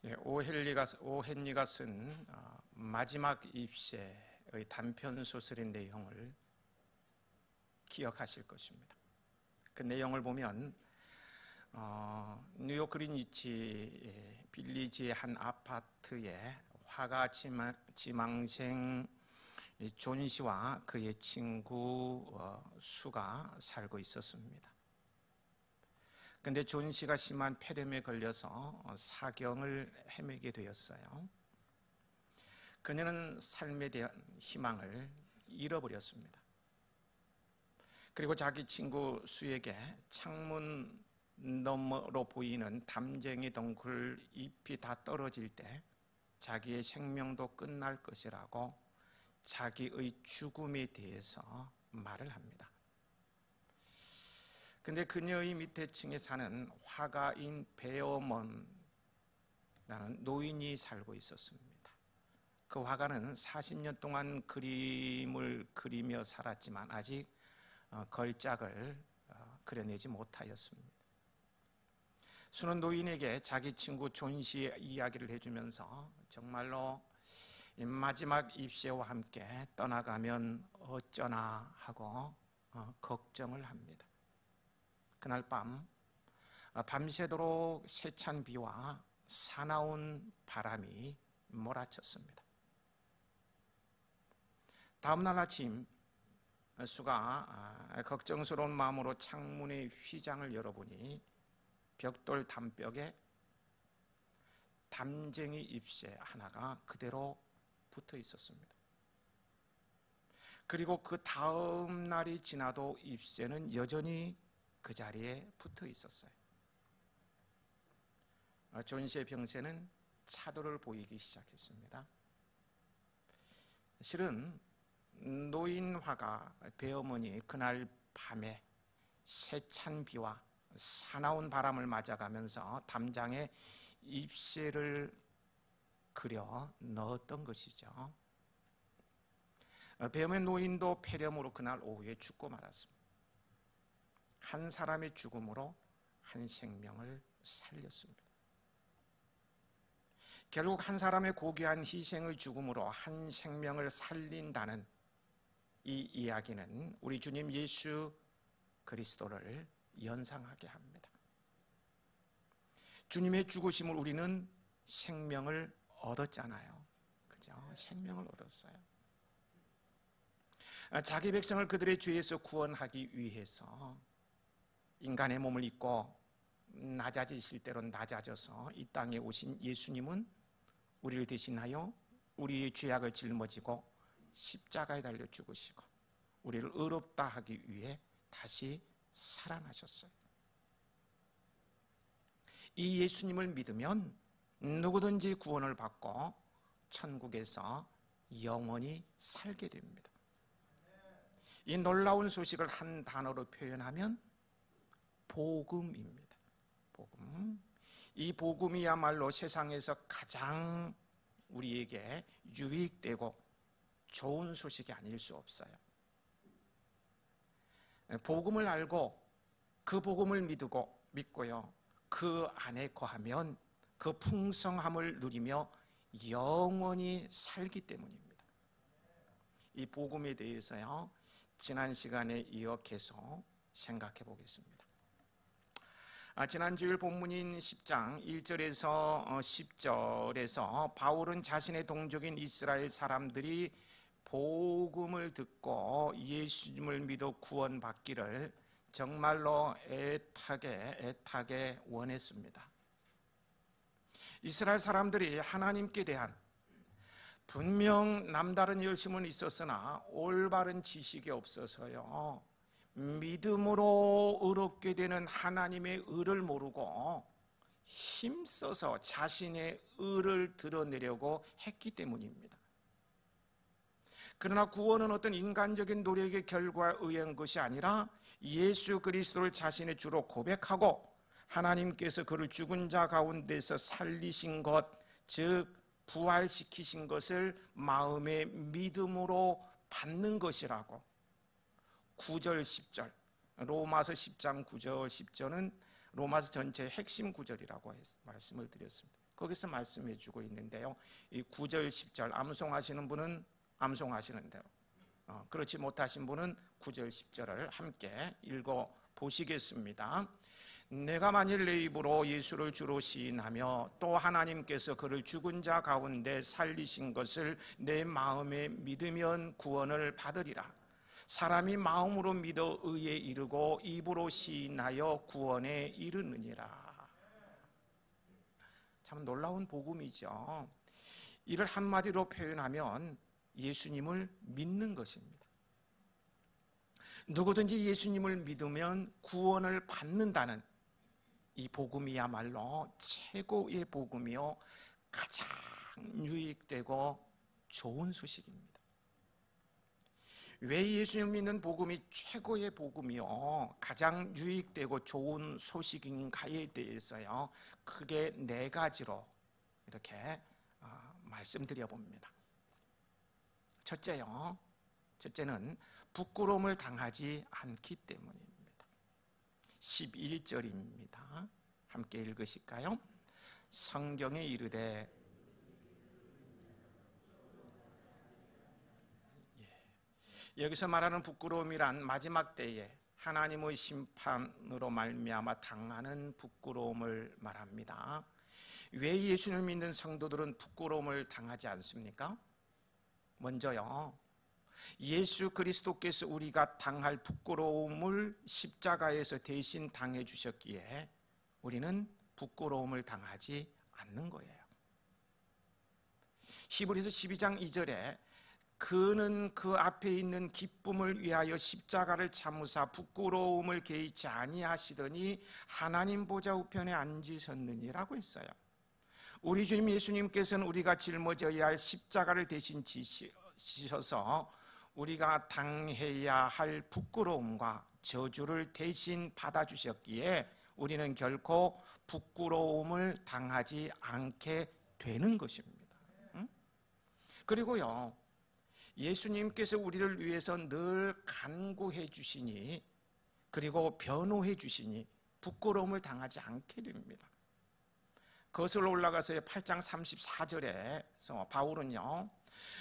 오헨리가 쓴 마지막 입새의 단편 소설의 내용을 기억하실 것입니다. 그 내용을 보면 뉴욕 그린위치 빌리지의 한 아파트에 화가 지망생 존 씨와 그의 친구 수가 살고 있었습니다. 그런데 존 씨가 심한 폐렴에 걸려서 사경을 헤매게 되었어요. 그녀는 삶에 대한 희망을 잃어버렸습니다. 그리고 자기 친구 수에게 창문 너머로 보이는 담쟁이 덩굴 잎이 다 떨어질 때 자기의 생명도 끝날 것이라고 자기의 죽음에 대해서 말을 합니다. 근데 그녀의 밑에 층에 사는 화가인 베어먼이라는 노인이 살고 있었습니다. 그 화가는 40년 동안 그림을 그리며 살았지만 아직 걸작을 그려내지 못하였습니다. 수는 노인에게 자기 친구 존 씨의 이야기를 해주면서 정말로 마지막 입새와 함께 떠나가면 어쩌나 하고 걱정을 합니다. 그날 밤 밤새도록 세찬 비와 사나운 바람이 몰아쳤습니다. 다음날 아침 수가 걱정스러운 마음으로 창문의 휘장을 열어보니 벽돌 담벽에 담쟁이 잎새 하나가 그대로 붙어 있었습니다. 그리고 그 다음 날이 지나도 잎새는 여전히 그 자리에 붙어 있었어요. 존 씨의 병세는 차도를 보이기 시작했습니다. 실은 노인 화가 배어머니 그날 밤에 세찬 비와 사나운 바람을 맞아가면서 담장에 잎새를 그려 넣었던 것이죠. 배어머니 노인도 폐렴으로 그날 오후에 죽고 말았습니다. 한 사람의 죽음으로 한 생명을 살렸습니다. 결국 한 사람의 고귀한 희생의 죽음으로 한 생명을 살린다는 이 이야기는 우리 주님 예수 그리스도를 연상하게 합니다. 주님의 죽으심을 우리는 생명을 얻었잖아요. 그죠? 생명을 얻었어요. 자기 백성을 그들의 죄에서 구원하기 위해서 인간의 몸을 입고 낮아지실 대로 낮아져서 이 땅에 오신 예수님은 우리를 대신하여 우리의 죄악을 짊어지고 십자가에 달려 죽으시고 우리를 의롭다 하기 위해 다시 살아나셨어요. 이 예수님을 믿으면 누구든지 구원을 받고 천국에서 영원히 살게 됩니다. 이 놀라운 소식을 한 단어로 표현하면 복음입니다. 복음. 이 복음이야말로 세상에서 가장 우리에게 유익되고 좋은 소식이 아닐 수 없어요. 복음을 알고 그 복음을 믿고요. 그 안에 거하면 그 풍성함을 누리며 영원히 살기 때문입니다. 이 복음에 대해서요. 지난 시간에 이어 계속 생각해 보겠습니다. 지난 주일 본문인 10장 1절에서 10절에서 바울은 자신의 동족인 이스라엘 사람들이 복음을 듣고 예수님을 믿어 구원받기를 정말로 애타게 원했습니다. 이스라엘 사람들이 하나님께 대한 분명 남다른 열심은 있었으나 올바른 지식이 없어서요. 믿음으로 의롭게 되는 하나님의 의를 모르고 힘써서 자신의 의를 드러내려고 했기 때문입니다. 그러나 구원은 어떤 인간적인 노력의 결과에 의한 것이 아니라 예수 그리스도를 자신의 주로 고백하고 하나님께서 그를 죽은 자 가운데서 살리신 것, 즉 부활시키신 것을 마음의 믿음으로 받는 것이라고 9절 10절 로마서 10장 9절 10절은 로마서 전체의 핵심 구절이라고 말씀을 드렸습니다. 거기서 말씀해 주고 있는데요. 이 9절 10절 암송하시는 분은 암송하시는 대로, 그렇지 못하신 분은 9절 10절을 함께 읽어 보시겠습니다. 내가 만일 내 입으로 예수를 주로 시인하며 또 하나님께서 그를 죽은 자 가운데 살리신 것을 내 마음에 믿으면 구원을 받으리라. 사람이 마음으로 믿어 의에 이르고 입으로 시인하여 구원에 이르느니라. 참 놀라운 복음이죠. 이를 한마디로 표현하면 예수님을 믿는 것입니다. 누구든지 예수님을 믿으면 구원을 받는다는 이 복음이야말로 최고의 복음이요 가장 유익되고 좋은 소식입니다. 왜 예수님을 믿는 복음이 최고의 복음이요 가장 유익되고 좋은 소식인가에 대해서요 크게 네 가지로 이렇게 말씀드려 봅니다. 첫째는 부끄러움을 당하지 않기 때문입니다. 11절입니다. 함께 읽으실까요? 성경에 이르되 여기서 말하는 부끄러움이란 마지막 때에 하나님의 심판으로 말미암아 당하는 부끄러움을 말합니다. 왜 예수님을 믿는 성도들은 부끄러움을 당하지 않습니까? 먼저요, 예수 그리스도께서 우리가 당할 부끄러움을 십자가에서 대신 당해 주셨기에 우리는 부끄러움을 당하지 않는 거예요. 히브리서 12장 2절에 그는 그 앞에 있는 기쁨을 위하여 십자가를 참으사 부끄러움을 개의치 아니하시더니 하나님 보좌 우편에 앉으셨느니라고 했어요. 우리 주님 예수님께서는 우리가 짊어져야 할 십자가를 대신 지셔서 우리가 당해야 할 부끄러움과 저주를 대신 받아주셨기에 우리는 결코 부끄러움을 당하지 않게 되는 것입니다. 그리고요, 예수님께서 우리를 위해서 늘 간구해 주시니, 그리고 변호해 주시니 부끄러움을 당하지 않게 됩니다. 거슬러 올라가서 8장 34절에서 바울은요,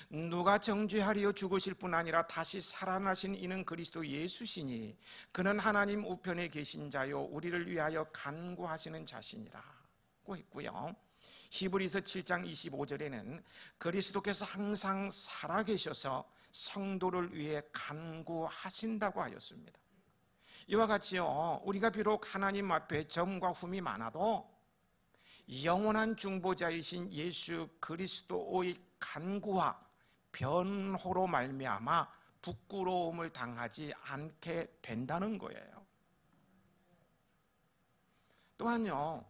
누가 정죄하리요 죽으실 뿐 아니라 다시 살아나신 이는 그리스도 예수시니 그는 하나님 우편에 계신 자요 우리를 위하여 간구하시는 자신이라고 했고요. 히브리서 7장 25절에는 그리스도께서 항상 살아계셔서 성도를 위해 간구하신다고 하였습니다. 이와 같이요, 우리가 비록 하나님 앞에 점과 흠이 많아도 영원한 중보자이신 예수 그리스도의 간구와 변호로 말미암아 부끄러움을 당하지 않게 된다는 거예요. 또한요,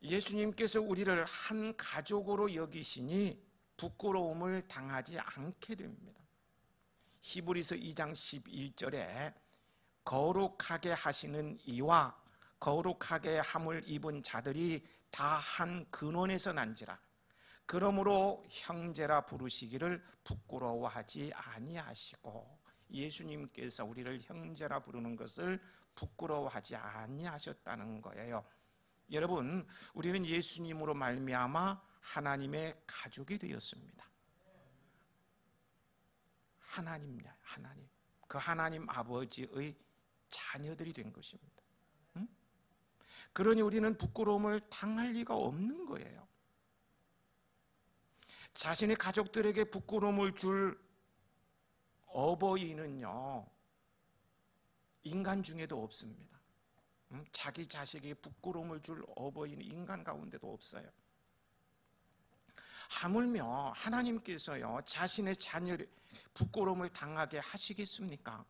예수님께서 우리를 한 가족으로 여기시니 부끄러움을 당하지 않게 됩니다. 히브리서 2장 11절에 거룩하게 하시는 이와 거룩하게 함을 입은 자들이 다 한 근원에서 난지라. 그러므로 형제라 부르시기를 부끄러워하지 아니하시고, 예수님께서 우리를 형제라 부르는 것을 부끄러워하지 아니하셨다는 거예요. 여러분, 우리는 예수님으로 말미암아 하나님의 가족이 되었습니다. 하나님, 그 하나님 아버지의 자녀들이 된 것입니다. 그러니 우리는 부끄러움을 당할 리가 없는 거예요. 자신의 가족들에게 부끄러움을 줄 어버이는요, 인간 중에도 없습니다. 자기 자식에게 부끄러움을 줄 어버이는 인간 가운데도 없어요. 하물며 하나님께서요, 자신의 자녀를 부끄러움을 당하게 하시겠습니까?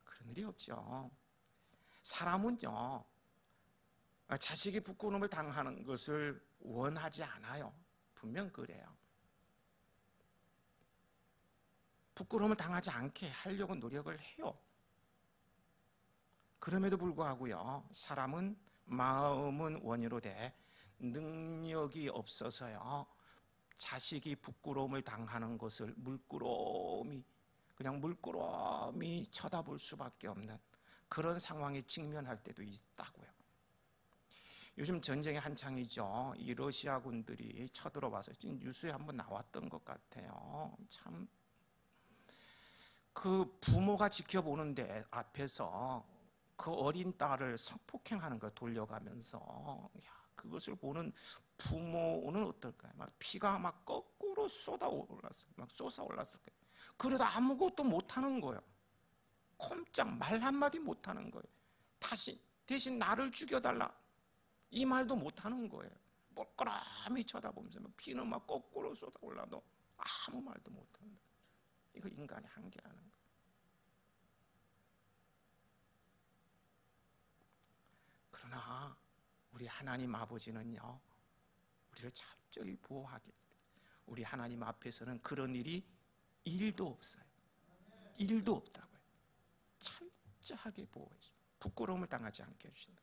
그런 일이 없죠. 사람은요, 자식이 부끄러움을 당하는 것을 원하지 않아요. 분명 그래요. 부끄러움을 당하지 않게 하려고 노력을 해요. 그럼에도 불구하고요, 사람은 마음은 원이로되 능력이 없어서요, 자식이 부끄러움을 당하는 것을 물끄러미 쳐다볼 수밖에 없는 그런 상황에 직면할 때도 있다고요. 요즘 전쟁이 한창이죠. 이 러시아 군들이 쳐들어와서 지금 뉴스에 한번 나왔던 것 같아요. 참, 그 부모가 지켜보는데 앞에서 그 어린 딸을 성폭행하는 거 돌려가면서, 야, 그것을 보는 부모는 어떨까요? 막 피가 막 거꾸로 쏟아올랐어요. 막 쏟아올랐을 거예요. 그래도 아무것도 못하는 거예요. 꼼짝 말 한마디 못하는 거예요. 대신 나를 죽여달라, 이 말도 못하는 거예요. 뻘끄러미 쳐다보면서 피는 막 거꾸로 쏟아올라도 아무 말도 못한다. 이거 인간의 한계라는 거예요. 그러나 우리 하나님 아버지는요, 우리를 철저히 보호하게, 우리 하나님 앞에서는 그런 일이 1도 없어요. 1도 없다고요. 철저하게 보호해줘. 부끄러움을 당하지 않게 해주신다.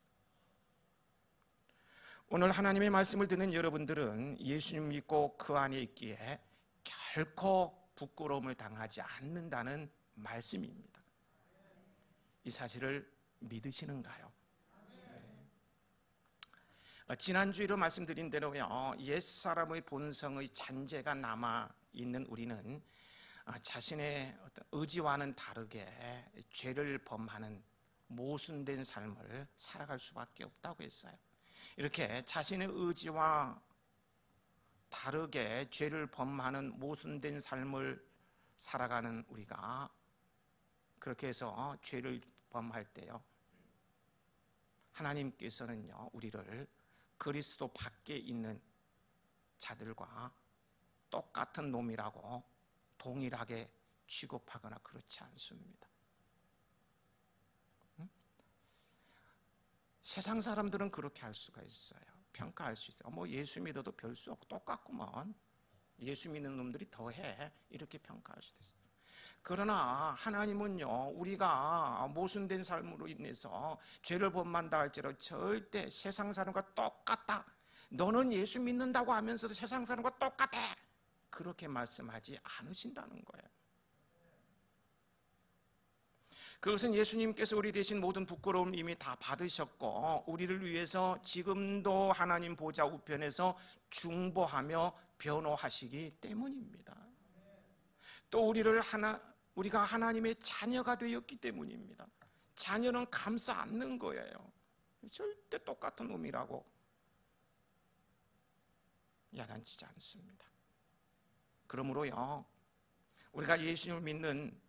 오늘 하나님의 말씀을 듣는 여러분들은 예수님 믿고 그 안에 있기에 결코 부끄러움을 당하지 않는다는 말씀입니다. 이 사실을 믿으시는가요? 지난주에도 말씀드린 대로요, 옛사람의 본성의 잔재가 남아있는 우리는 자신의 어떤 의지와는 다르게 죄를 범하는 모순된 삶을 살아갈 수밖에 없다고 했어요. 이렇게 자신의 의지와 다르게 죄를 범하는 모순된 삶을 살아가는 우리가, 그렇게 해서 죄를 범할 때요, 하나님께서는요, 우리를 그리스도 밖에 있는 자들과 똑같은 놈이라고 동일하게 취급하거나 그렇지 않습니다. 세상 사람들은 그렇게 할 수가 있어요. 평가할 수 있어요. 뭐 예수 믿어도 별 수 없고 똑같구먼, 예수 믿는 놈들이 더해, 이렇게 평가할 수도 있어요. 그러나 하나님은요, 우리가 모순된 삶으로 인해서 죄를 범한다 할지라도 절대 세상 사람과 똑같다, 너는 예수 믿는다고 하면서도 세상 사람과 똑같아, 그렇게 말씀하지 않으신다는 거예요. 그것은 예수님께서 우리 대신 모든 부끄러움 이미 다 받으셨고, 우리를 위해서 지금도 하나님 보좌 우편에서 중보하며 변호하시기 때문입니다. 또 우리가 하나님의 자녀가 되었기 때문입니다. 자녀는 감싸 안는 거예요. 절대 똑같은 놈이라고 야단치지 않습니다. 그러므로요, 우리가 예수님을 믿는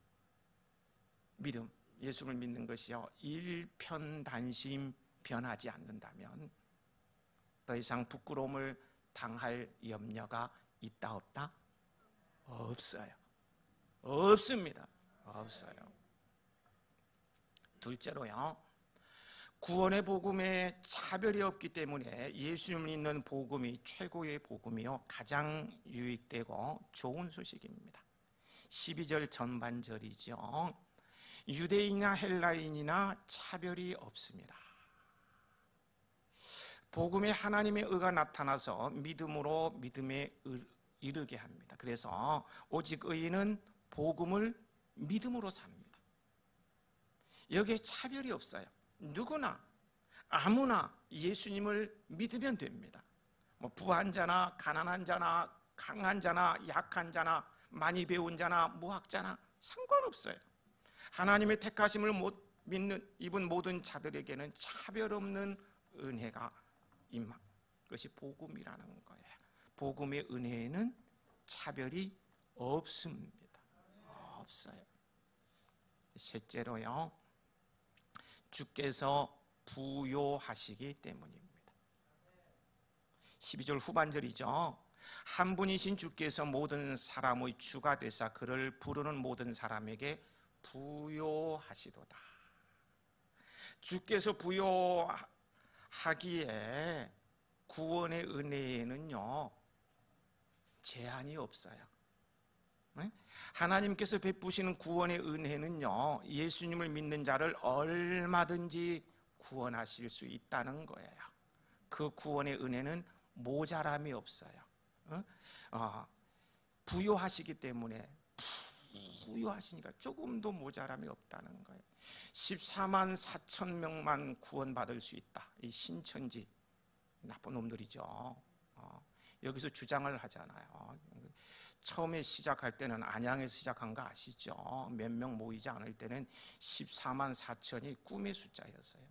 믿음, 예수를 믿는 것이요, 일편단심 변하지 않는다면 더 이상 부끄러움을 당할 염려가 있다 없다? 없어요. 없습니다. 없어요. 둘째로요, 구원의 복음에 차별이 없기 때문에 예수님을 믿는 복음이 최고의 복음이요, 가장 유익되고 좋은 소식입니다. 12절 전반절이죠. 유대인이나 헬라인이나 차별이 없습니다. 복음에 하나님의 의가 나타나서 믿음으로 믿음에 이르게 합니다. 그래서 오직 의인은 복음을 믿음으로 삽니다. 여기에 차별이 없어요. 누구나 아무나 예수님을 믿으면 됩니다. 뭐 부한 자나 가난한 자나 강한 자나 약한 자나 많이 배운 자나 무학자나 상관없어요. 하나님의 택하심을 못 믿는 입은 모든 자들에게는 차별 없는 은혜가 임한 것이 복음이라는 거예요. 복음의 은혜에는 차별이 없습니다. 없어요. 셋째로요, 주께서 부요하시기 때문입니다. 12절 후반절이죠. 한 분이신 주께서 모든 사람의 주가 되사 그를 부르는 모든 사람에게 부요하시도다. 주께서 부요하기에 구원의 은혜에는요, 제한이 없어요. 하나님께서 베푸시는 구원의 은혜는요, 예수님을 믿는 자를 얼마든지 구원하실 수 있다는 거예요. 그 구원의 은혜는 모자람이 없어요. 부요하시기 때문에, 부요하시니까 조금도 모자람이 없다는 거예요. 14만 4천 명만 구원받을 수 있다. 이 신천지 나쁜 놈들이죠. 여기서 주장을 하잖아요. 처음에 시작할 때는 안양에서 시작한 거 아시죠? 몇 명 모이지 않을 때는 14만 4천이 꿈의 숫자였어요.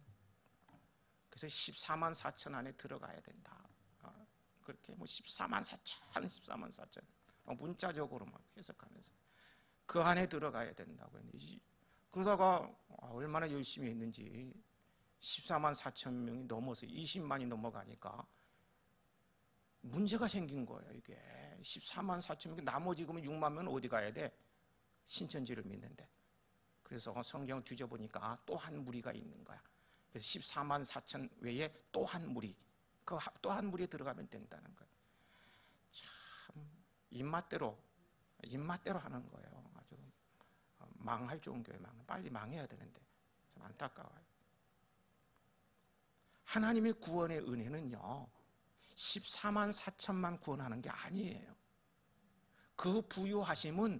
그래서 14만 4천 안에 들어가야 된다. 그렇게 뭐 14만 4천, 14만 4천 문자적으로 막 해석하면서 그 안에 들어가야 된다고 했는데, 그러다가 얼마나 열심히 했는지 14만 4천 명이 넘어서 20만이 넘어가니까 문제가 생긴 거예요. 이게 14만 4천 명, 나머지 그러면 6만 명은 어디 가야 돼? 신천지를 믿는데. 그래서 성경을 뒤져보니까 또 한 무리가 있는 거야. 그래서 14만 4천 외에 또 한 무리, 그 또 한 무리에 들어가면 된다는 거예요. 참 입맛대로 하는 거예요. 아주 망할 좋은 교회 빨리 망해야 되는데 참 안타까워요. 하나님의 구원의 은혜는요 14만 4천만 구원하는 게 아니에요. 그 부유하심은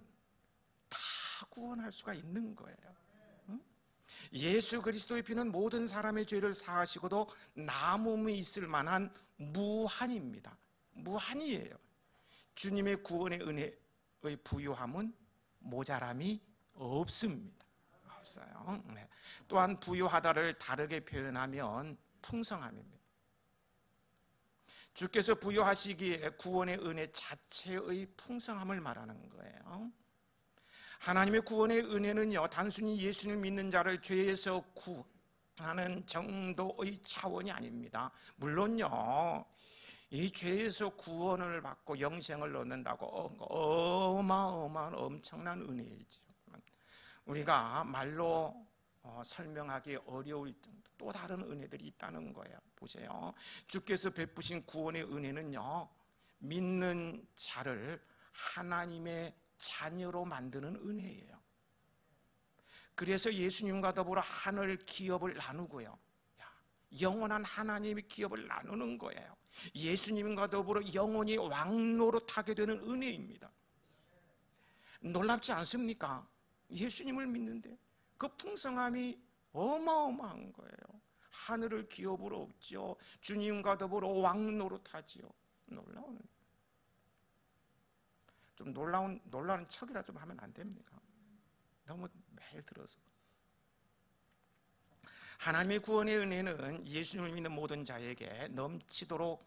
다 구원할 수가 있는 거예요. 예수 그리스도의 피는 모든 사람의 죄를 사하시고도 남음이 있을 만한 무한입니다. 무한이에요. 주님의 구원의 은혜의 부유함은 모자람이 없습니다. 없어요. 네. 또한 부유하다를 다르게 표현하면 풍성함입니다. 주께서 부유하시기에 구원의 은혜 자체의 풍성함을 말하는 거예요. 하나님의 구원의 은혜는요 단순히 예수님을 믿는 자를 죄에서 구하는 정도의 차원이 아닙니다. 물론요 이 죄에서 구원을 받고 영생을 얻는다고 어마어마한 엄청난 은혜이죠. 우리가 말로 설명하기 어려울 정도 또 다른 은혜들이 있다는 거예요. 보세요. 주께서 베푸신 구원의 은혜는요 믿는 자를 하나님의 자녀로 만드는 은혜예요. 그래서 예수님과 더불어 하늘 기업을 나누고요 영원한 하나님의 기업을 나누는 거예요. 예수님과 더불어 영원히 왕노릇하게 되는 은혜입니다. 놀랍지 않습니까? 예수님을 믿는데 그 풍성함이 어마어마한 거예요. 하늘을 기업으로 얻죠. 주님과 더불어 왕노릇하지요. 놀라운, 좀 놀라운 척이라 좀 하면 안 됩니까? 너무 매일 들어서. 하나님의 구원의 은혜는 예수님을 믿는 모든 자에게 넘치도록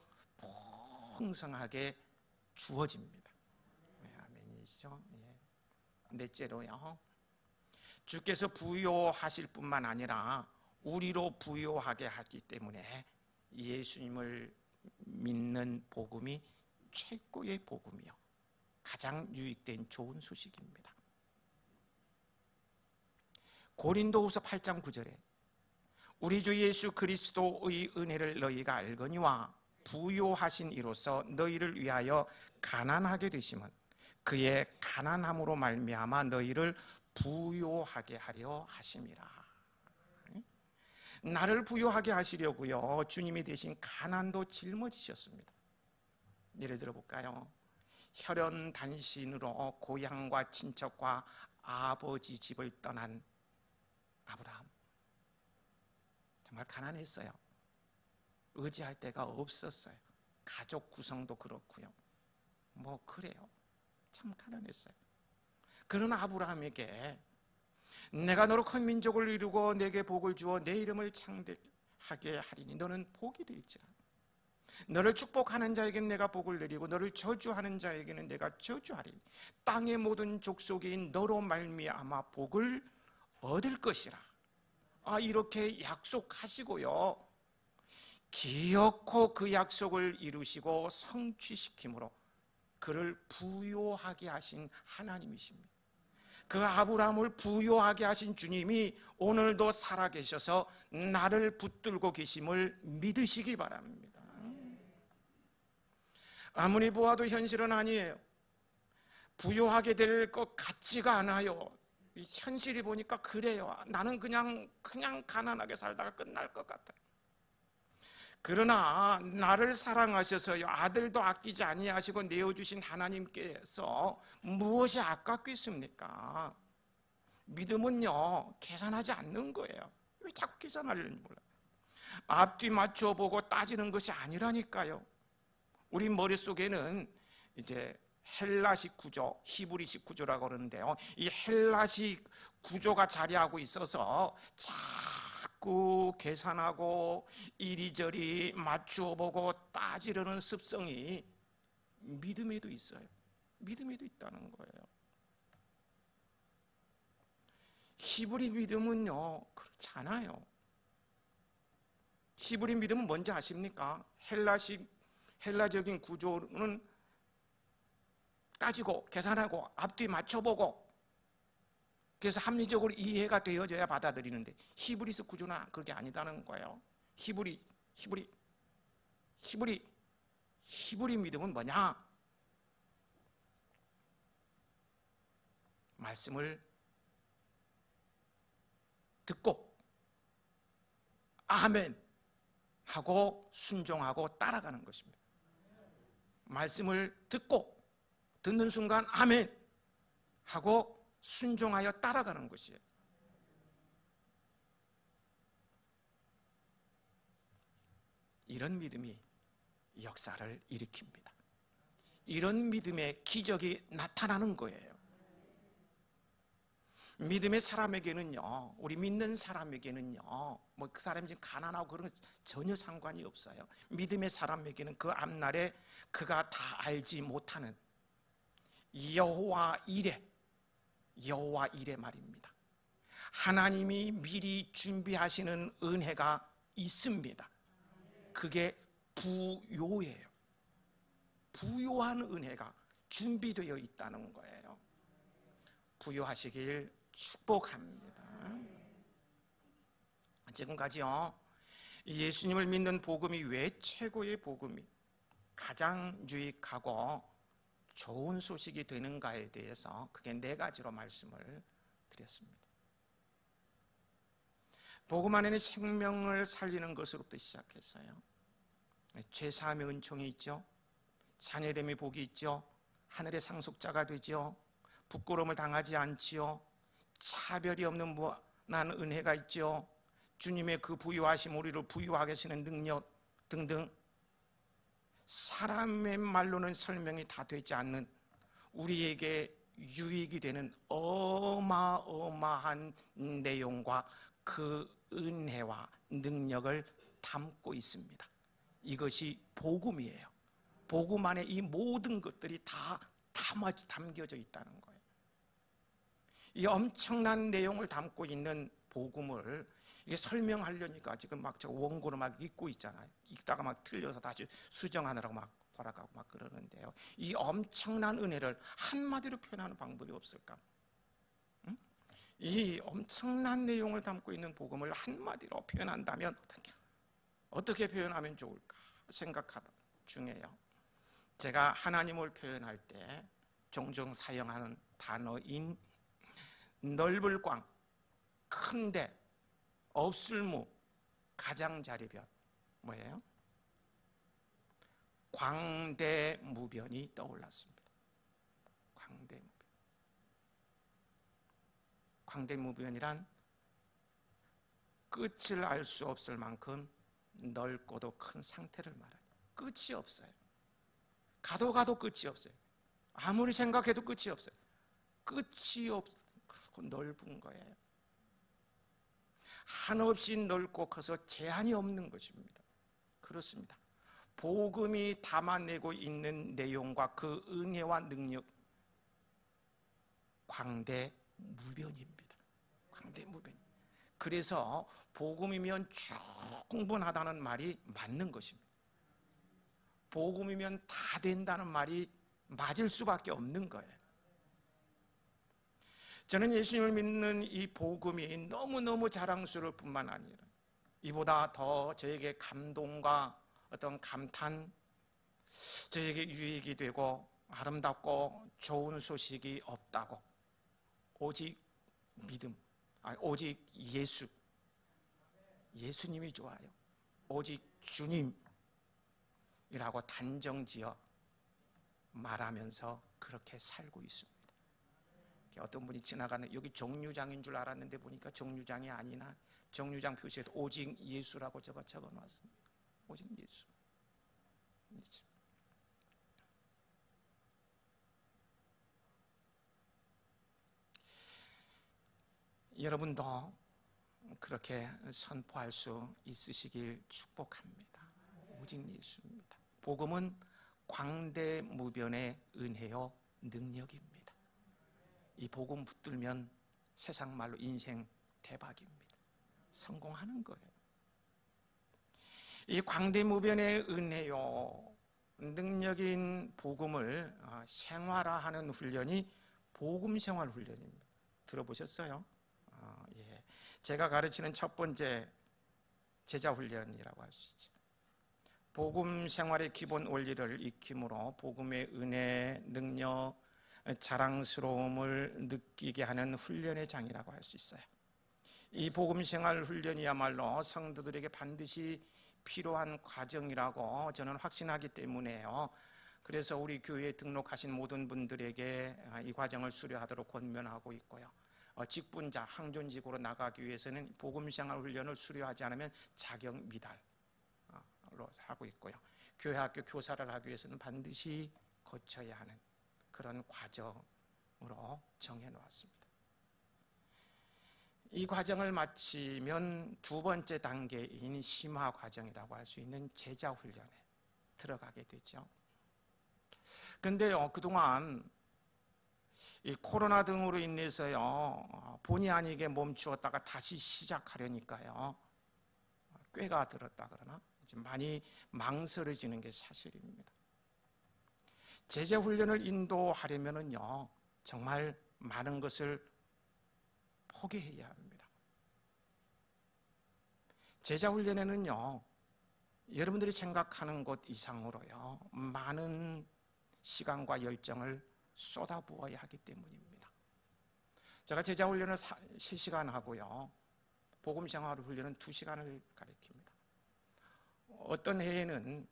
풍성하게 주어집니다. 네, 아멘이시죠? 네. 넷째로요, 주께서 부요하실 뿐만 아니라 우리로 부요하게 하기 때문에 예수님을 믿는 복음이 최고의 복음이요 가장 유익된 좋은 소식입니다. 고린도후서 8장 9절에 우리 주 예수 그리스도의 은혜를 너희가 알거니와 부요하신 이로써 너희를 위하여 가난하게 되심은 그의 가난함으로 말미암아 너희를 부요하게 하려 하심이라. 나를 부요하게 하시려고요 주님이 대신 가난도 짊어지셨습니다. 예를 들어 볼까요? 혈연 단신으로 고향과 친척과 아버지 집을 떠난 아브라함, 정말 가난했어요. 의지할 데가 없었어요. 가족 구성도 그렇고요 뭐 그래요. 참 가난했어요. 그런 아브라함에게 내가 너로 큰 민족을 이루고 내게 복을 주어 내 이름을 창대하게 하리니 너는 복이 될지라. 너를 축복하는 자에게는 내가 복을 내리고 너를 저주하는 자에게는 내가 저주하리니 땅의 모든 족속인 너로 말미암아 복을 얻을 것이라. 이렇게 약속하시고요 기어코 그 약속을 이루시고 성취시킴으로 그를 부요하게 하신 하나님이십니다. 그 아브라함을 부요하게 하신 주님이 오늘도 살아계셔서 나를 붙들고 계심을 믿으시기 바랍니다. 아무리 보아도 현실은 아니에요. 부요하게 될 것 같지가 않아요. 현실이 보니까 그래요. 나는 그냥 가난하게 살다가 끝날 것 같아요. 그러나 나를 사랑하셔서요 아들도 아끼지 아니하시고 내어주신 하나님께서 무엇이 아깝겠습니까? 믿음은요 계산하지 않는 거예요. 왜 자꾸 계산하려는지 몰라요. 앞뒤 맞춰보고 따지는 것이 아니라니까요. 우리 머릿속에는 이제 헬라식 구조, 히브리식 구조라고 그러는데요. 이 헬라식 구조가 자리하고 있어서 자꾸 계산하고 이리저리 맞추어보고 따지려는 습성이 믿음에도 있어요. 믿음에도 있다는 거예요. 히브리 믿음은요, 그렇지 않아요. 히브리 믿음은 뭔지 아십니까? 헬라적인 구조는 따지고 계산하고 앞뒤 맞춰보고 그래서 합리적으로 이해가 되어져야 받아들이는데 히브리식 구조는 그게 아니다는 거예요. 히브리 믿음은 뭐냐? 말씀을 듣고 아멘 하고 순종하고 따라가는 것입니다. 말씀을 듣는 순간 아멘 하고 순종하여 따라가는 것이에요. 이런 믿음이 역사를 일으킵니다. 이런 믿음의 기적이 나타나는 거예요. 믿음의 사람에게는요, 우리 믿는 사람에게는요, 뭐 그 사람이 지금 가난하고 그런 거 전혀 상관이 없어요. 믿음의 사람에게는 그 앞날에 그가 다 알지 못하는 여호와 이레 말입니다. 하나님이 미리 준비하시는 은혜가 있습니다. 그게 부요예요. 부요한 은혜가 준비되어 있다는 거예요. 부요하시길 축복합니다. 지금까지요, 예수님을 믿는 복음이 왜 최고의 복음이 가장 유익하고 좋은 소식이 되는가에 대해서 크게 4가지로 말씀을 드렸습니다. 복음 안에는 생명을 살리는 것으로부터 시작했어요. 죄사함의 은총이 있죠. 자녀됨의 복이 있죠. 하늘의 상속자가 되죠. 부끄러움을 당하지 않지요. 차별이 없는 무한한 은혜가 있죠. 주님의 그 부유하심, 우리를 부유하게 하시는 능력 등등, 사람의 말로는 설명이 다 되지 않는 우리에게 유익이 되는 어마어마한 내용과 그 은혜와 능력을 담고 있습니다. 이것이 복음이에요. 복음 안에 이 모든 것들이 다 담겨져 있다는 거예요. 이 엄청난 내용을 담고 있는 복음을 이게 설명하려니까 지금 막 저 원고로 막 읽고 있잖아요. 읽다가 막 틀려서 다시 수정하느라고 막 돌아가고 막 그러는데요. 이 엄청난 은혜를 한마디로 표현하는 방법이 없을까? 응? 이 엄청난 내용을 담고 있는 복음을 한마디로 표현한다면 어떻게 표현하면 좋을까 생각하다 중에요. 제가 하나님을 표현할 때 종종 사용하는 단어인 넓을 광, 큰데, 없을무, 가장자리변, 뭐예요? 광대무변이 떠올랐습니다. 광대무변. 광대무변이란 끝을 알 수 없을 만큼 넓고도 큰 상태를 말해요. 끝이 없어요. 가도 끝이 없어요. 아무리 생각해도 끝이 없어요. 끝이 없고 넓은 거예요. 한없이 넓고 커서 제한이 없는 것입니다. 그렇습니다. 복음이 담아내고 있는 내용과 그 은혜와 능력, 광대무변입니다. 광대무변. 그래서 복음이면 충분하다는 말이 맞는 것입니다. 복음이면 다 된다는 말이 맞을 수밖에 없는 거예요. 저는 예수님을 믿는 이 복음이 너무너무 자랑스러울 뿐만 아니라 이보다 더 저에게 감동과 어떤 감탄, 저에게 유익이 되고 아름답고 좋은 소식이 없다고, 오직 믿음, 오직 예수님이 좋아요. 오직 주님이라고 단정지어 말하면서 그렇게 살고 있습니다. 어떤 분이 지나가는, 여기 정류장인 줄 알았는데 보니까 정류장이 아니나 정류장 표시에도 오직 예수라고 적어놨습니다. 오직 예수. 여러분도 그렇게 선포할 수 있으시길 축복합니다. 오직 예수입니다. 복음은 광대무변의 은혜요 능력입니다. 이 복음 붙들면 세상 말로 인생 대박입니다. 성공하는 거예요. 이 광대무변의 은혜요 능력인 복음을 생활화하는 훈련이 복음생활 훈련입니다. 들어보셨어요? 예. 제가 가르치는 첫 번째 제자 훈련이라고 할 수 있죠. 복음 생활의 기본 원리를 익힘으로 복음의 은혜, 능력, 자랑스러움을 느끼게 하는 훈련의 장이라고 할 수 있어요. 이 복음 생활 훈련이야말로 성도들에게 반드시 필요한 과정이라고 저는 확신하기 때문에요. 그래서 우리 교회에 등록하신 모든 분들에게 이 과정을 수료하도록 권면하고 있고요. 직분자, 항존직으로 나가기 위해서는 복음생활 훈련을 수료하지 않으면 자격 미달로 하고 있고요. 교회 학교 교사를 하기 위해서는 반드시 거쳐야 하는 그런 과정으로 정해놓았습니다. 이 과정을 마치면 두 번째 단계인 심화 과정이라고 할 수 있는 제자 훈련에 들어가게 되죠. 그런데요, 그동안 이 코로나 등으로 인해서요 본의 아니게 멈추었다가 다시 시작하려니까요 꾀가 들었다 그러나 많이 망설여지는 게 사실입니다. 제자 훈련을 인도하려면은요 정말 많은 것을 포기해야 합니다. 제자 훈련에는요 여러분들이 생각하는 것 이상으로요 많은 시간과 열정을 쏟아부어야 하기 때문입니다. 제가 제자 훈련을 3시간 하고요 복음생활 훈련은 2시간을 가르칩니다. 어떤 해에는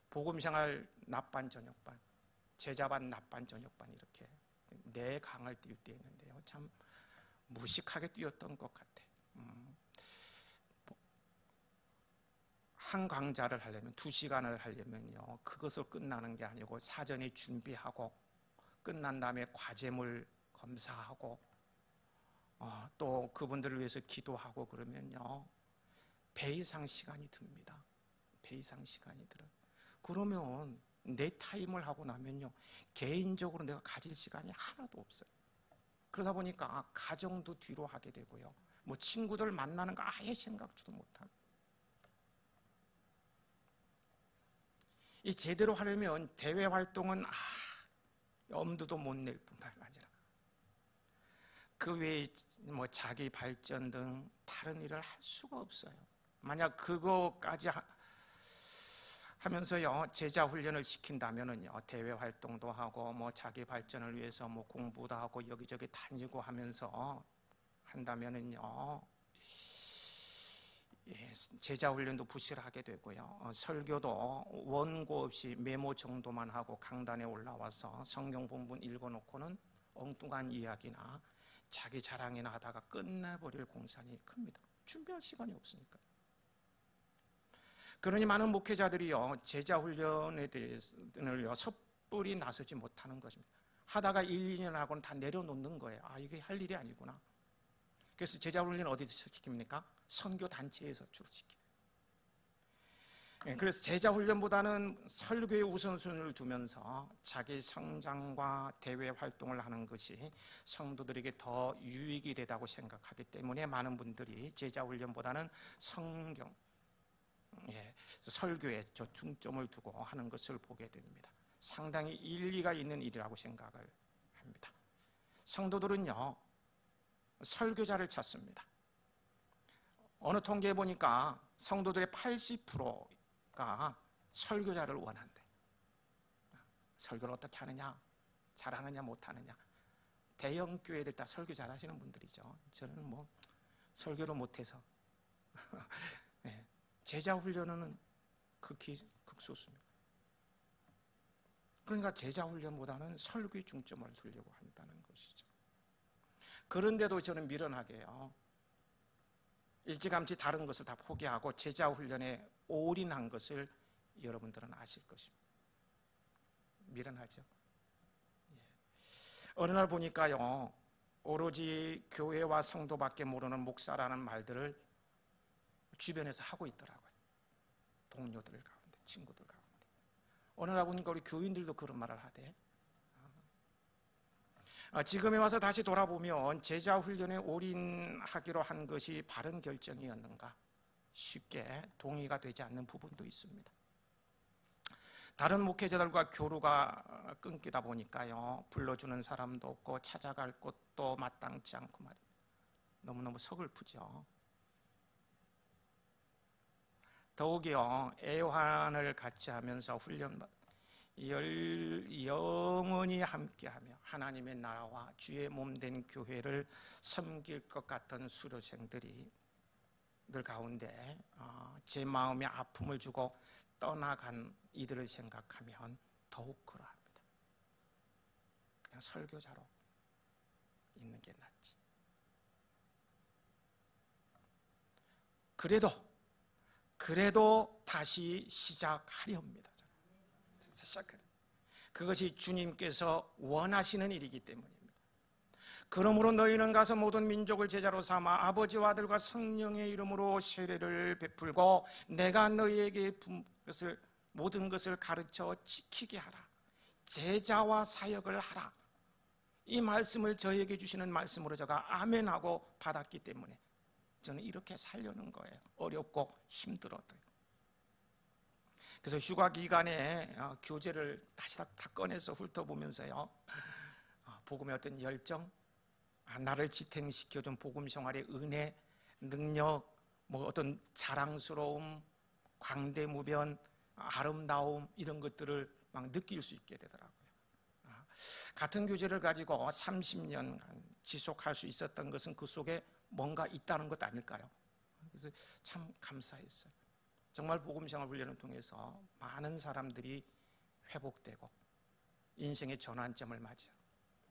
복음생활 낮반 저녁반, 제자반 낮반 저녁반 이렇게 4강을 뛸 때 있는데요 참 무식하게 뛰었던 것 같아요. 한 강좌를 하려면 2시간을 하려면요 그것으로 끝나는 게 아니고 사전에 준비하고 끝난 다음에 과제물 검사하고 또 그분들을 위해서 기도하고 그러면요 배 이상 시간이 듭니다. 배 이상 시간이 들어요. 그러면 내 타임을 하고 나면요 개인적으로 내가 가질 시간이 하나도 없어요. 그러다 보니까 가정도 뒤로 하게 되고요 뭐 친구들 만나는 거 아예 생각지도 못하고 이 제대로 하려면 대외 활동은 엄두도 못 낼 뿐만 아니라 그 외에 뭐 자기 발전 등 다른 일을 할 수가 없어요. 만약 그거까지 하면서요 제자 훈련을 시킨다면은요 대외 활동도 하고 뭐 자기 발전을 위해서 뭐 공부도 하고 여기저기 다니고 하면서 한다면은요 제자 훈련도 부실하게 되고요 설교도 원고 없이 메모 정도만 하고 강단에 올라와서 성경 본문 읽어놓고는 엉뚱한 이야기나 자기 자랑이나 하다가 끝내버릴 공산이 큽니다. 준비할 시간이 없으니까. 그러니 많은 목회자들이요 제자 훈련에 대해서는요 섣불리 나서지 못하는 것입니다. 하다가 1, 2년 하고는 다 내려놓는 거예요. 이게 할 일이 아니구나. 그래서 제자 훈련은 어디서 시킵니까? 선교 단체에서 주로 시켜요. 그래서 제자 훈련보다는 설교에 우선순위를 두면서 자기 성장과 대외 활동을 하는 것이 성도들에게 더 유익이 되다고 생각하기 때문에 많은 분들이 제자 훈련보다는 성경, 설교에 중점을 두고 하는 것을 보게 됩니다. 상당히 일리가 있는 일이라고 생각을 합니다. 성도들은요 설교자를 찾습니다. 어느 통계에 보니까 성도들의 80%가 설교자를 원한대. 설교를 어떻게 하느냐, 잘하느냐 못하느냐. 대형 교회들 다 설교 잘하시는 분들이죠. 저는 뭐 설교를 못해서 제자 훈련은 극소수입니다. 그러니까 제자 훈련보다는 설교에 중점을 두려고 한다는 것이죠. 그런데도 저는 미련하게요 일찌감치 다른 것을 다 포기하고 제자 훈련에 올인한 것을 여러분들은 아실 것입니다. 미련하죠. 어느 날 보니까요, 오로지 교회와 성도밖에 모르는 목사라는 말들을 주변에서 하고 있더라고요. 동료들 가운데, 친구들 가운데. 어느 날 보니까 우리 교인들도 그런 말을 하대. 지금에 와서 다시 돌아보면 제자 훈련에 올인하기로 한 것이 바른 결정이었는가? 쉽게 동의가 되지 않는 부분도 있습니다. 다른 목회자들과 교류가 끊기다 보니까요, 불러주는 사람도 없고 찾아갈 곳도 마땅치 않고 말이에요. 너무너무 서글프죠. 더욱이요, 애환을 같이 하면서 훈련 영원히 함께하며 하나님의 나라와 주의 몸된 교회를 섬길 것 같은 수료생들이 늘 가운데 제 마음에 아픔을 주고 떠나간 이들을 생각하면 더욱 그러합니다. 그냥 설교자로 있는 게 낫지. 그래도 다시 시작하렵니다. 그것이 주님께서 원하시는 일이기 때문입니다. 그러므로 너희는 가서 모든 민족을 제자로 삼아 아버지와 아들과 성령의 이름으로 세례를 베풀고 내가 너희에게 모든 것을 가르쳐 지키게 하라. 제자와 사역을 하라. 이 말씀을 저에게 주시는 말씀으로 제가 아멘하고 받았기 때문에 저는 이렇게 살려는 거예요. 어렵고 힘들어도요. 그래서 휴가 기간에 교재를 다시 다 꺼내서 훑어보면서요, 복음의 어떤 열정, 나를 지탱시켜준 복음 생활의 은혜, 능력, 어떤 자랑스러움, 광대무변, 아름다움, 이런 것들을 막 느낄 수 있게 되더라고요. 같은 교재를 가지고 30년간 지속할 수 있었던 것은 그 속에 뭔가 있다는 것 아닐까요? 그래서 참 감사했어요. 정말 복음생활 훈련을 통해서 많은 사람들이 회복되고 인생의 전환점을 맞아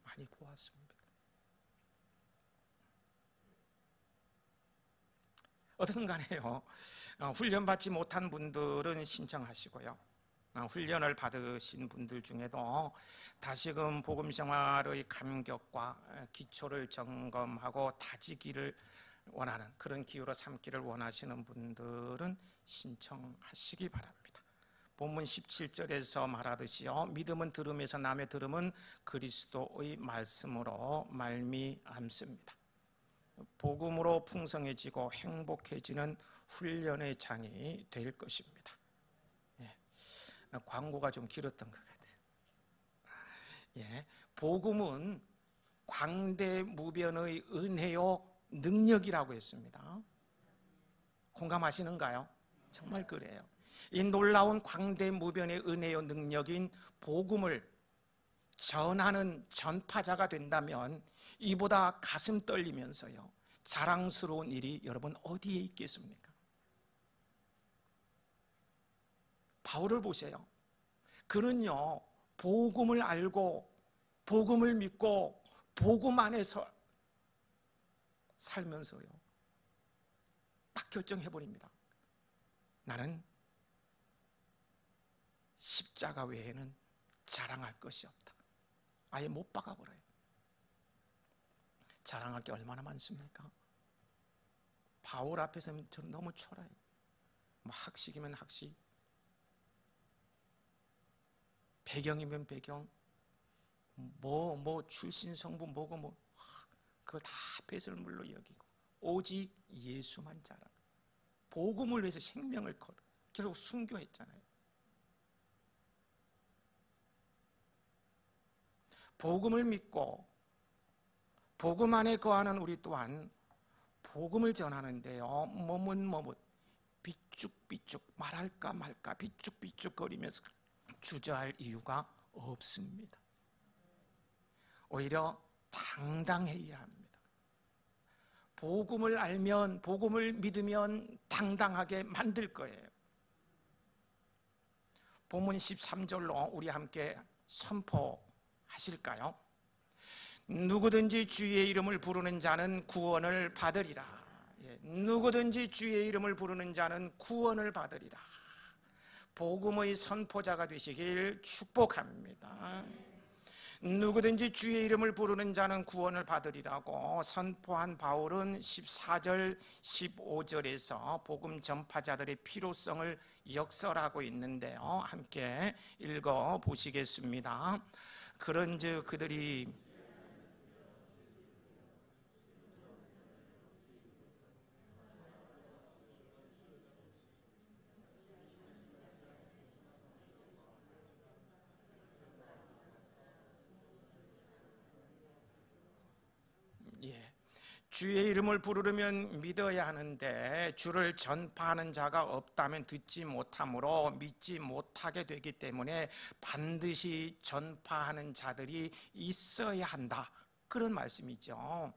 많이 보았습니다. 어떻든 간에요, 훈련받지 못한 분들은 신청하시고요, 훈련을 받으신 분들 중에도 다시금 복음생활의 감격과 기초를 점검하고 다지기를 원하는 그런 기회로 삼기를 원하시는 분들은 신청하시기 바랍니다. 본문 17절에서 말하듯이요, 믿음은 들음에서 남의 들음은 그리스도의 말씀으로 말미암습니다. 복음으로 풍성해지고 행복해지는 훈련의 장이 될 것입니다. 광고가 좀 길었던 것 같아요. 복음은 광대무변의 은혜요 능력이라고 했습니다. 공감하시는가요? 정말 그래요. 이 놀라운 광대무변의 은혜요 능력인 복음을 전하는 전파자가 된다면 이보다 가슴 떨리면서요 자랑스러운 일이 여러분 어디에 있겠습니까? 바울을 보세요. 그는요 복음을 알고 복음을 믿고 복음 안에서 살면서요 딱 결정해버립니다. 나는 십자가 외에는 자랑할 것이 없다. 아예 못 박아버려요. 자랑할 게 얼마나 많습니까? 바울 앞에서는 저는 너무 초라해요. 학식이면 학식, 배경이면 배경, 출신 성분 그걸 다 배설물로 여기고 오직 예수만 자랑. 복음을 위해서 생명을 걸어 결국 순교했잖아요. 복음을 믿고 복음 안에 거하는 우리 또한 복음을 전하는데요 머뭇 비쭉비쭉 말할까 말까 비쭉비쭉 거리면서 주저할 이유가 없습니다. 오히려 당당해야 합니다. 복음을 알면, 복음을 믿으면 당당하게 만들 거예요. 본문 13절로 우리 함께 선포하실까요? 누구든지 주의 이름을 부르는 자는 구원을 받으리라. 누구든지 주의 이름을 부르는 자는 구원을 받으리라. 복음의 선포자가 되시길 축복합니다. 누구든지 주의 이름을 부르는 자는 구원을 받으리라고 선포한 바울은 14절 15절에서 복음 전파자들의 필요성을 역설하고 있는데요, 함께 읽어보시겠습니다. 그런즉 그들이 주의 이름을 부르면 믿어야 하는데 주를 전파하는 자가 없다면 듣지 못하므로 믿지 못하게 되기 때문에 반드시 전파하는 자들이 있어야 한다, 그런 말씀이죠.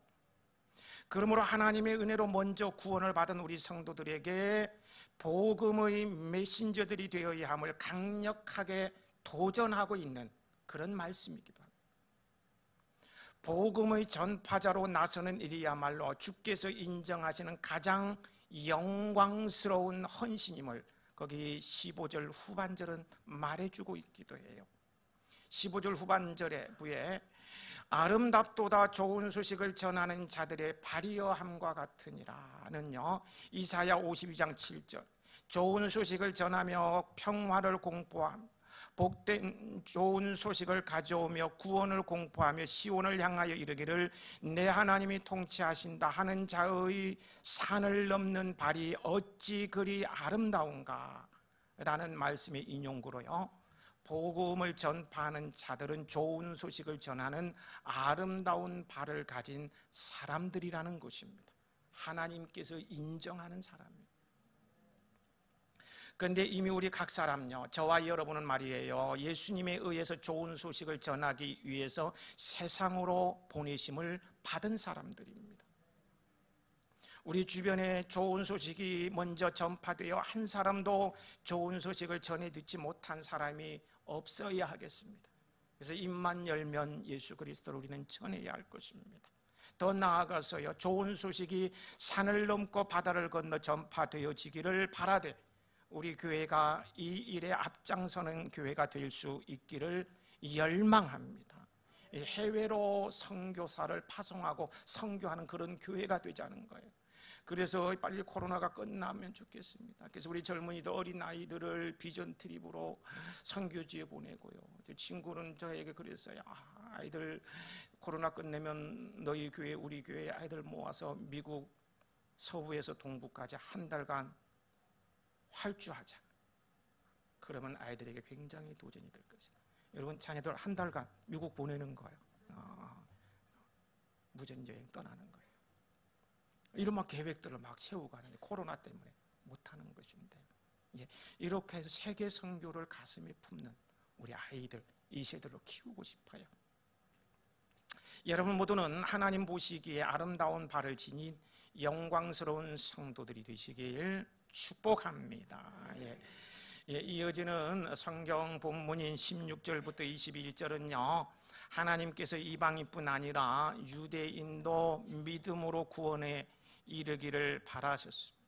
그러므로 하나님의 은혜로 먼저 구원을 받은 우리 성도들에게 복음의 메신저들이 되어야 함을 강력하게 도전하고 있는 그런 말씀이기도 합니다. 복음의 전파자로 나서는 일이야말로 주께서 인정하시는 가장 영광스러운 헌신임을 거기 15절 후반절은 말해주고 있기도 해요. 15절 후반절에 아름답도다 좋은 소식을 전하는 자들의 발이여함과 같으니라는요, 이사야 52장 7절 좋은 소식을 전하며 평화를 공포함, 복된 좋은 소식을 가져오며 구원을 공포하며 시온을 향하여 이르기를 내 하나님이 통치하신다 하는 자의 산을 넘는 발이 어찌 그리 아름다운가 라는 말씀의 인용구로요, 복음을 전파하는 자들은 좋은 소식을 전하는 아름다운 발을 가진 사람들이라는 것입니다. 하나님께서 인정하는 사람입니다. 그런데 이미 우리 각 사람요, 저와 여러분은 말이에요, 예수님에 의해서 좋은 소식을 전하기 위해서 세상으로 보내심을 받은 사람들입니다. 우리 주변에 좋은 소식이 먼저 전파되어 한 사람도 좋은 소식을 전해 듣지 못한 사람이 없어야 하겠습니다. 그래서 입만 열면 예수 그리스도를 우리는 전해야 할 것입니다. 더 나아가서요, 좋은 소식이 산을 넘고 바다를 건너 전파되어지기를 바라되 우리 교회가 이 일에 앞장서는 교회가 될 수 있기를 열망합니다. 해외로 선교사를 파송하고 선교하는 그런 교회가 되자는 거예요. 그래서 빨리 코로나가 끝나면 좋겠습니다. 그래서 우리 젊은이들, 어린 아이들을 비전 트립으로 선교지에 보내고요. 제 친구는 저에게 그랬어요. 아이들 코로나 끝내면 너희 교회, 우리 교회 아이들 모아서 미국 서부에서 동부까지 한 달간 활주하자. 그러면 아이들에게 굉장히 도전이 될 것이다. 여러분, 자녀들 한 달간 미국 보내는 거예요. 무전여행 떠나는 거예요. 이런 막 계획들을 막 세우고 하는데 코로나 때문에 못하는 것인데, 이렇게 해서 세계 선교를 가슴에 품는 우리 아이들, 이 세대로 키우고 싶어요. 여러분 모두는 하나님 보시기에 아름다운 발을 지닌 영광스러운 성도들이 되시길 축복합니다. 이어지는 성경 본문인 16절부터 21절은요, 하나님께서 이방인뿐 아니라 유대인도 믿음으로 구원에 이르기를 바라셨습니다.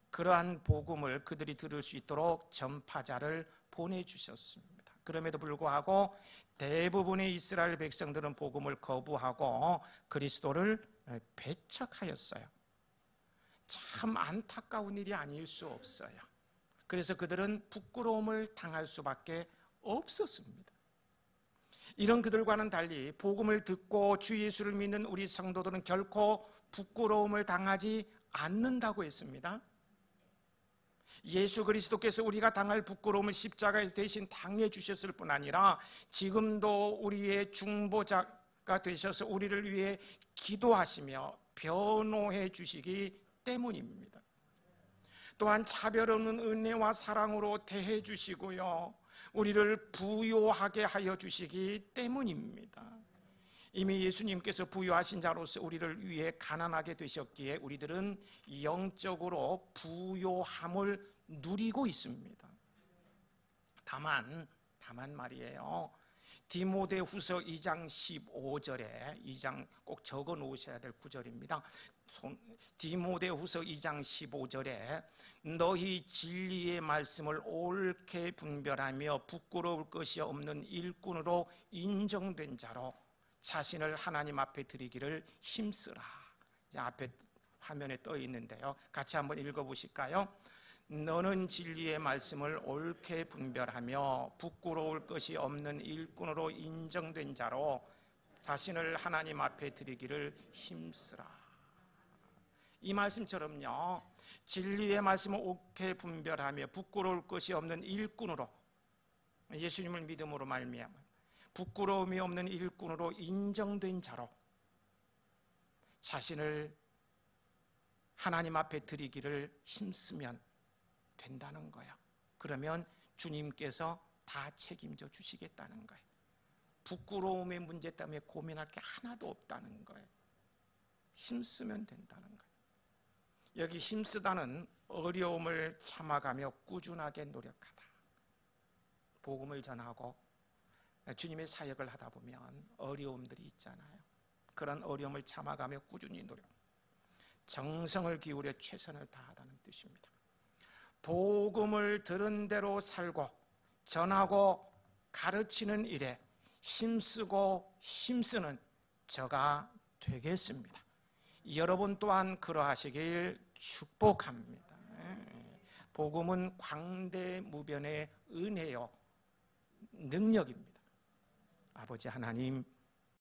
그러한 복음을 그들이 들을 수 있도록 전파자를 보내주셨습니다. 그럼에도 불구하고 대부분의 이스라엘 백성들은 복음을 거부하고 그리스도를 배척하였어요. 참 안타까운 일이 아닐 수 없어요. 그래서 그들은 부끄러움을 당할 수밖에 없었습니다. 이런 그들과는 달리 복음을 듣고 주 예수를 믿는 우리 성도들은 결코 부끄러움을 당하지 않는다고 했습니다. 예수 그리스도께서 우리가 당할 부끄러움을 십자가에서 대신 당해 주셨을 뿐 아니라 지금도 우리의 중보자가 되셔서 우리를 위해 기도하시며 변호해 주시기 때문입니다. 또한 차별 없는 은혜와 사랑으로 대해 주시고요, 우리를 부요하게 하여 주시기 때문입니다. 이미 예수님께서 부요하신 자로서 우리를 위해 가난하게 되셨기에 우리들은 영적으로 부요함을 누리고 있습니다. 다만 말이에요, 디모데후서 2장 15절에, 2장 꼭 적어 놓으셔야 될 구절입니다. 디모데후서 2장 15절에 너희 진리의 말씀을 옳게 분별하며 부끄러울 것이 없는 일꾼으로 인정된 자로 자신을 하나님 앞에 드리기를 힘쓰라. 앞에 화면에 떠 있는데요. 같이 한번 읽어보실까요? 너는 진리의 말씀을 옳게 분별하며 부끄러울 것이 없는 일꾼으로 인정된 자로 자신을 하나님 앞에 드리기를 힘쓰라. 이 말씀처럼요, 진리의 말씀을 옳게 분별하며 부끄러울 것이 없는 일꾼으로, 예수님을 믿음으로 말미암아 부끄러움이 없는 일꾼으로 인정된 자로 자신을 하나님 앞에 드리기를 힘쓰면 된다는 거예요. 그러면 주님께서 다 책임져 주시겠다는 거예요. 부끄러움의 문제 때문에 고민할 게 하나도 없다는 거예요. 힘쓰면 된다는 거예요. 여기 힘쓰다는 어려움을 참아가며 꾸준하게 노력하다. 복음을 전하고 주님의 사역을 하다 보면 어려움들이 있잖아요. 그런 어려움을 참아가며 꾸준히 노력, 정성을 기울여 최선을 다하다는 뜻입니다. 복음을 들은 대로 살고 전하고 가르치는 일에 힘쓰고 힘쓰는 저가 되겠습니다. 여러분 또한 그러하시길 축복합니다. 복음은 광대무변의 은혜요 능력입니다. 아버지 하나님,